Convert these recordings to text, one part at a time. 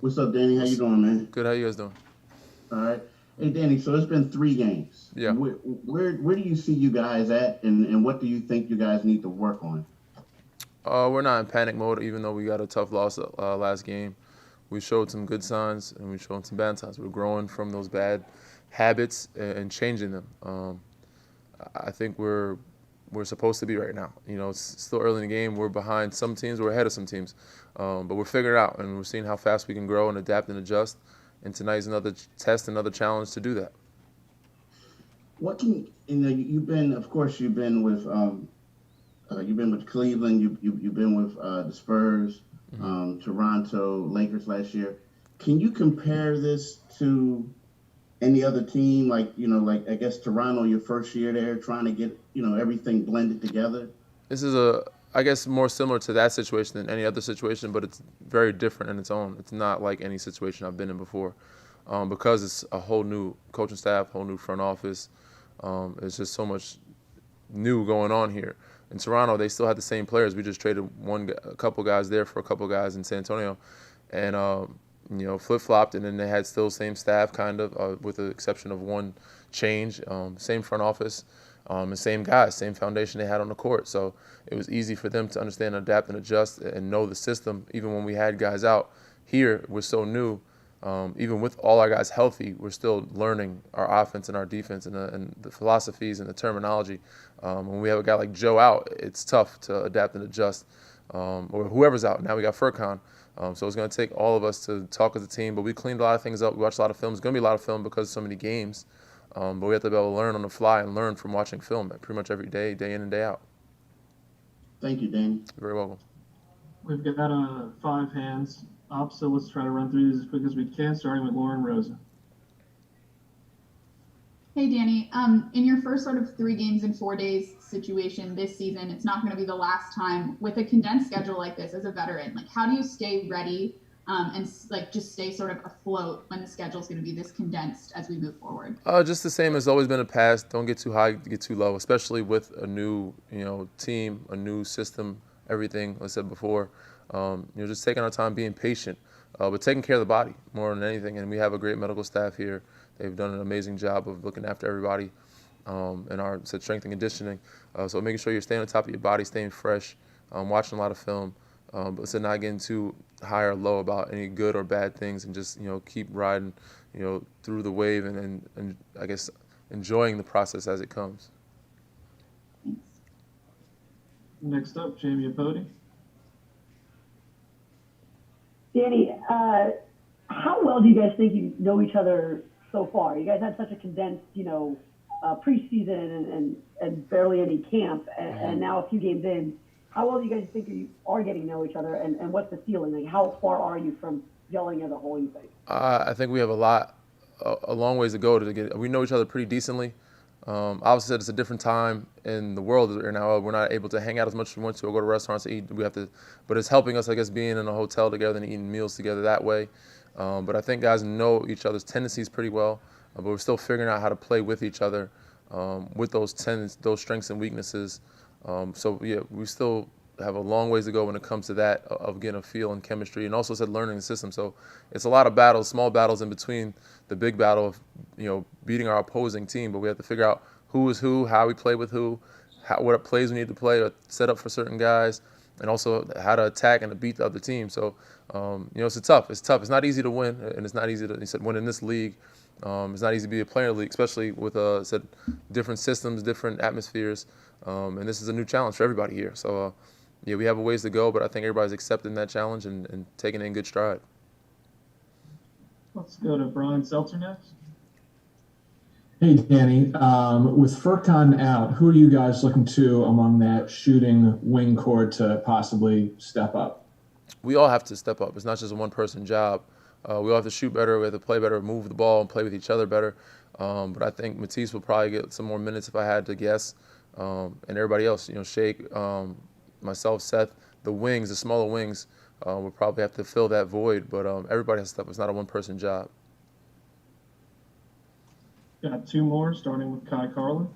What's up, Danny? How you What's doing, man? good? How you guys doing? All right. Hey, Danny. So it's been 3 games. Yeah. Where do you see you guys at, and what do you think you guys need to work on? We're not in panic mode, even though we got a tough loss last game. We showed some good signs and we showed some bad signs. We're growing from those bad habits and changing them. I think we're supposed to be right now. It's still early in the game. We're behind some teams. We're ahead of some teams, but we're figuring it out and we're seeing how fast we can grow and adapt and adjust. And tonight's another test, another challenge to do that. What can you've been, of course, you've been with Cleveland. You've been with the Spurs, Hmm. Toronto, Lakers last year. Can you compare this to any other team? Like like I guess Toronto, your first year there, trying to get everything blended together. This is I guess, more similar to that situation than any other situation, but it's very different in its own. It's not like any situation I've been in before, because it's a whole new coaching staff, whole new front office. It's just so much new going on here. In Toronto, they still had the same players. We just traded a couple guys there for a couple guys in San Antonio, and flip flopped, and then they had still same staff kind of, with the exception of one change. Same front office, and same guys, same foundation they had on the court. So it was easy for them to understand, adapt, and adjust, and know the system. Even when we had guys out here, we're so new. Even with all our guys healthy, we're still learning our offense and our defense and the philosophies and the terminology. When we have a guy like Joe out, it's tough to adapt and adjust. Or whoever's out. Now we got Furkan. So it's going to take all of us to talk as a team. But we cleaned a lot of things up. We watched a lot of film. It's going to be a lot of film because of so many games. But we have to be able to learn on the fly and learn from watching film pretty much every day, day in and day out. Thank you, Danny. You're very welcome. We've got five hands up, so let's try to run through these as quick as we can, starting with Lauren Rosa. Hey, Danny. In your first sort of 3 games in 4 days situation this season, it's not going to be the last time with a condensed schedule like this as a veteran. Like, how do you stay ready and like just stay sort of afloat when the schedule is going to be this condensed as we move forward? Just the same as always been in the past. Don't get too high, get too low, especially with a new, team, a new system, everything. Like I said before, just taking our time, being patient, but taking care of the body more than anything. And we have a great medical staff here. They've done an amazing job of looking after everybody, and our strength and conditioning. So making sure you're staying on top of your body, staying fresh, watching a lot of film, but so not getting too high or low about any good or bad things, and just keep riding, through the wave, and I guess enjoying the process as it comes. Next up, Jamie Apodi. Danny, how well do you guys think you know each other so far? You guys had such a condensed, preseason and barely any camp, and now a few games in. How well do you guys think you are getting to know each other, and what's the feeling? Like, how far are you from gelling as a whole, you think? I think we have a long ways to go to get. We know each other pretty decently. Obviously, it's a different time in the world right now. We're not able to hang out as much as we want to, or go to restaurants to eat. We have to, but it's helping us, I guess, being in a hotel together and eating meals together that way. But I think guys know each other's tendencies pretty well, but we're still figuring out how to play with each other, with those strengths and weaknesses. So yeah, we still have a long ways to go when it comes to that, of getting a feel and chemistry, and also said learning the system. So it's a lot of battles, small battles in between the big battle of beating our opposing team. But we have to figure out who is who, how we play with who, what plays we need to play or set up for certain guys, and also how to attack and to beat the other team. So it's tough. It's tough. It's not easy to win, and it's not easy to win in this league. It's not easy to be a player in the league, especially with different systems, different atmospheres, and this is a new challenge for everybody here. So yeah, we have a ways to go, but I think everybody's accepting that challenge and taking it in good stride. Let's go to Brian Seltzer next. Hey, Danny. With Furkan out, who are you guys looking to among that shooting wing core to possibly step up? We all have to step up. It's not just a one-person job. We all have to shoot better, we have to play better, move the ball, and play with each other better. But I think Matisse will probably get some more minutes if I had to guess. And everybody else, Shake, myself, Seth, the smaller wings, will probably have to fill that void. But everybody has to step up. It's not a one-person job. Got two more, starting with Kai Carlin.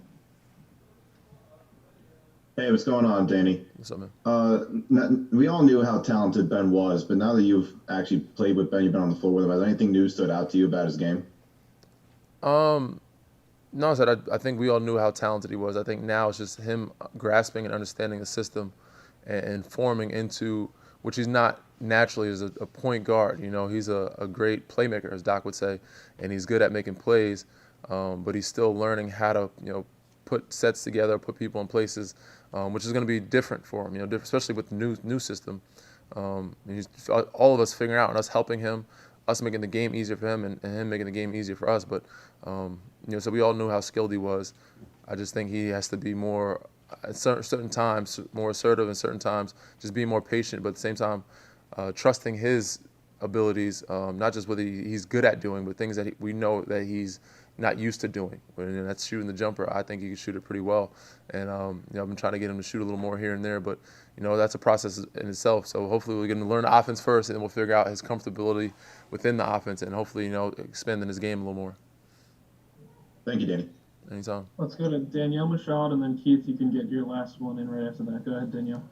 Hey, what's going on, Danny? What's up, man? We all knew how talented Ben was, but now that you've actually played with Ben, you've been on the floor with him, has anything new stood out to you about his game? Um, no, I said I think we all knew how talented he was. I think now it's just him grasping and understanding the system and forming into which he's not naturally as a point guard. You know, he's a great playmaker, as Doc would say, and he's good at making plays. But he's still learning how to, put sets together, put people in places, which is going to be different for him. Especially with the new system. He's all of us figuring out and us helping him, us making the game easier for him, and him making the game easier for us. But so we all knew how skilled he was. I just think he has to be more at certain times more assertive, and certain times just being more patient, but at the same time trusting his abilities, not just what he's good at doing, but things that we know that he's not used to doing. And that's shooting the jumper. I think he can shoot it pretty well, and I've been trying to get him to shoot a little more here and there, but that's a process in itself. So hopefully we're going to learn the offense first, and then we'll figure out his comfortability within the offense, and hopefully expanding his game a little more. Thank you, Danny. Anytime. Let's go to Danielle Michaud, and then Keith, you can get your last one in right after that. Go ahead, Danielle.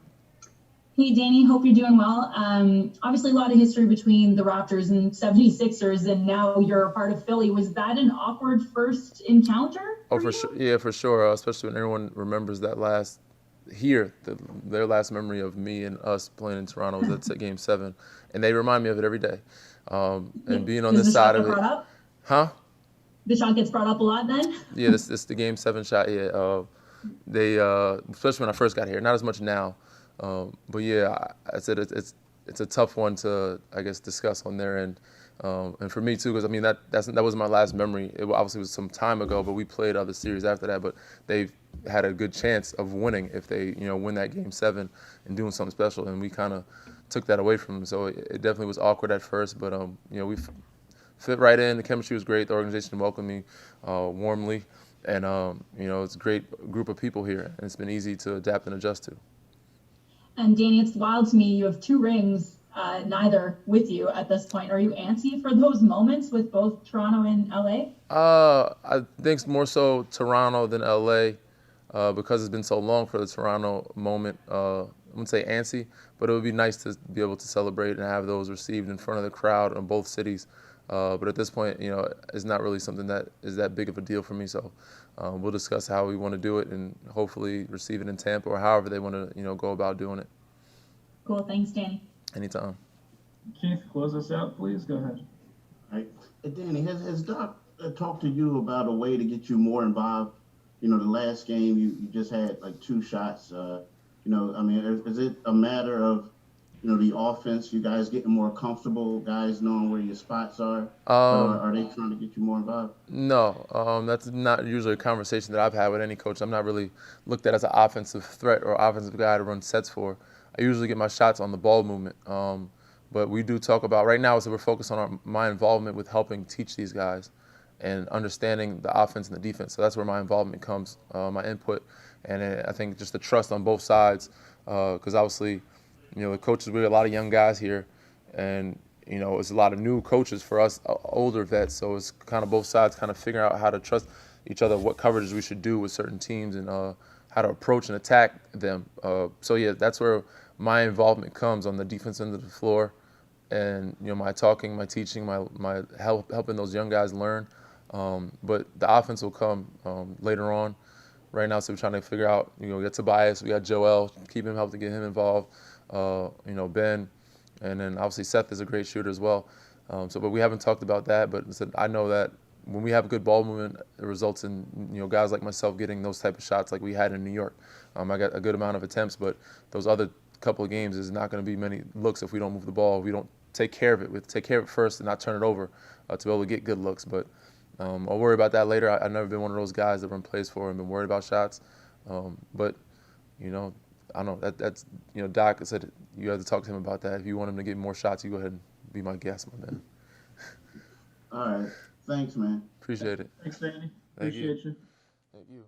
Hey, Danny, hope you're doing well. Obviously, a lot of history between the Raptors and 76ers, and now you're a part of Philly. Was that an awkward first encounter? Oh, for sure. Yeah, for sure. Especially when everyone remembers that their last memory of me and us playing in Toronto was at Game 7. And they remind me of it every day. And being on this side of it. Up? Huh? The shot gets brought up a lot then? Yeah, this the Game 7 shot. Yeah, they especially when I first got here. Not as much now, but yeah, I said it's a tough one to, I guess, discuss on their end, and for me too, because I mean that was my last memory. It obviously was some time ago, but we played other series after that. But they've had a good chance of winning if they win that Game 7 and doing something special, and we kind of took that away from them. So it definitely was awkward at first, but we fit right in. The chemistry was great. The organization welcomed me warmly, and it's a great group of people here, and it's been easy to adapt and adjust to. And Danny, it's wild to me. You have 2 rings, neither with you at this point. Are you antsy for those moments with both Toronto and LA? I think more so Toronto than LA, because it's been so long for the Toronto moment. I wouldn't say antsy, but it would be nice to be able to celebrate and have those received in front of the crowd in both cities. But at this point, it's not really something that is that big of a deal for me. So we'll discuss how we want to do it and hopefully receive it in Tampa or however they want to, go about doing it. Cool. Thanks, Danny. Anytime. Keith, close us out, please. Go ahead. All right. Danny, has Doc talked to you about a way to get you more involved? The last game you just had like 2 shots. Is it a matter of the offense, you guys getting more comfortable, guys knowing where your spots are? Or are they trying to get you more involved? No, that's not usually a conversation that I've had with any coach. I'm not really looked at as an offensive threat or offensive guy to run sets for. I usually get my shots on the ball movement. But we do talk about, right now, so we're focused on my involvement with helping teach these guys and understanding the offense and the defense. So that's where my involvement comes, my input. And I think just the trust on both sides, because obviously, the coaches, we have a lot of young guys here, and, it's a lot of new coaches for us, older vets. So it's kind of both sides kind of figuring out how to trust each other, what coverages we should do with certain teams, and how to approach and attack them. So, yeah, that's where my involvement comes on the defense end of the floor. And, my talking, my teaching, my helping those young guys learn. But the offense will come later on. Right now, so we're trying to figure out, we got Tobias, we got Joel, help to get him involved. Ben, and then obviously Seth is a great shooter as well. But we haven't talked about that. But I know that when we have good ball movement, it results in guys like myself getting those type of shots like we had in New York. I got a good amount of attempts, but those other couple of games is not going to be many looks if we don't move the ball. If we don't take care of it. We take care of it first and not turn it over to be able to get good looks. But I'll worry about that later. I've never been one of those guys that run plays for and been worried about shots. But I don't know. That's Doc said you have to talk to him about that. If you want him to get more shots, you go ahead and be my guest, my man. All right. Thanks, man. Appreciate it. Thanks, Danny. Thank Appreciate you. Thank you.